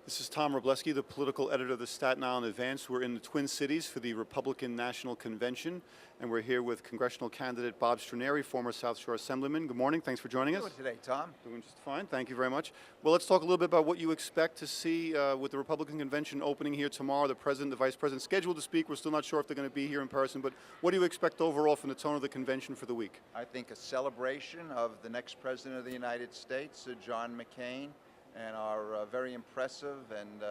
This is Tom Wrobleski, the political editor of the Staten Island Advance. We're in the Twin Cities for the Republican National Convention, and we're here with congressional candidate Bob Straniere, former South Shore Assemblyman. Good morning. Thanks for joining us. How are you doing today, Tom? Doing just fine. Thank you very much. Well, let's talk a little bit about what you expect to see with the Republican Convention opening here tomorrow. The President, the Vice President scheduled to speak. We're still not sure if they're going to be here in person, but what do you expect overall from the tone of the convention for the week? I think a celebration of the next President of the United States, John McCain, and our very impressive and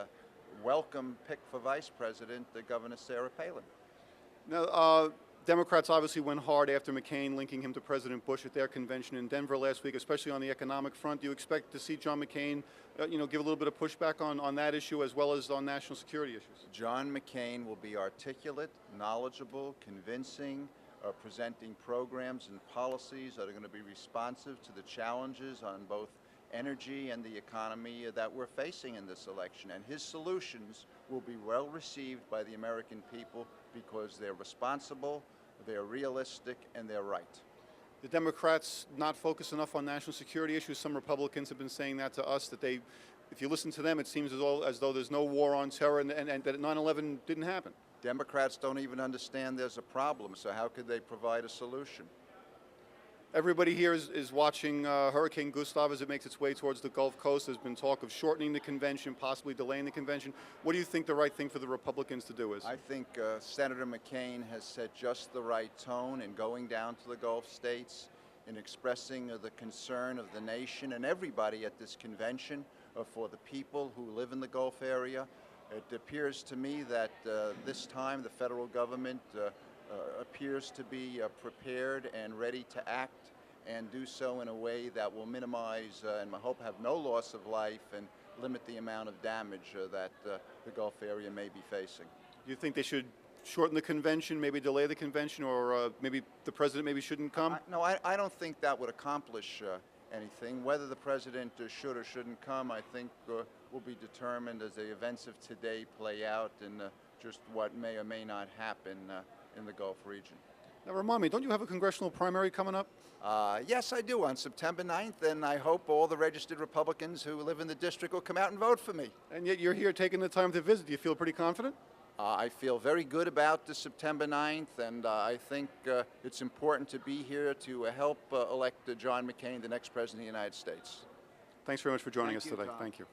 welcome pick for Vice President, Governor Sarah Palin. Now, Democrats obviously went hard after McCain, linking him to President Bush at their convention in Denver last week, especially on the economic front. Do you expect to see John McCain, give a little bit of pushback on that issue as well as on national security issues? John McCain will be articulate, knowledgeable, convincing, presenting programs and policies that are going to be responsive to the challenges on both energy and the economy that we're facing in this election. And his solutions will be well received by the American people because they're responsible, they're realistic, and they're right. The Democrats not focus enough on national security issues. Some Republicans have been saying that to us, that if you listen to them, it seems as though there's no war on terror and that 9/11 didn't happen. Democrats don't even understand there's a problem, so how could they provide a solution? Everybody here is watching Hurricane Gustav as it makes its way towards the Gulf Coast. There's been talk of shortening the convention, possibly delaying the convention. What do you think the right thing for the Republicans to do is? I think Senator McCain has set just the right tone in going down to the Gulf states, in expressing the concern of the nation and everybody at this convention for the people who live in the Gulf area. It appears to me that this time the federal government appears to be prepared and ready to act and do so in a way that will minimize and I hope have no loss of life and limit the amount of damage that the Gulf area may be facing. Do you think they should shorten the convention, maybe delay the convention, or maybe the president maybe shouldn't come? No, I don't think that would accomplish anything. Whether the president should or shouldn't come, I think will be determined as the events of today play out and just what may or may not happen in the Gulf region. Now remind me, don't you have a congressional primary coming up? Yes, I do, on September 9th, and I hope all the registered Republicans who live in the district will come out and vote for me. And yet you're here taking the time to visit. Do you feel pretty confident? I feel very good about the September 9th, and I think it's important to be here to help elect John McCain, the next President of the United States. Thanks very much for joining us today. Tom. Thank you.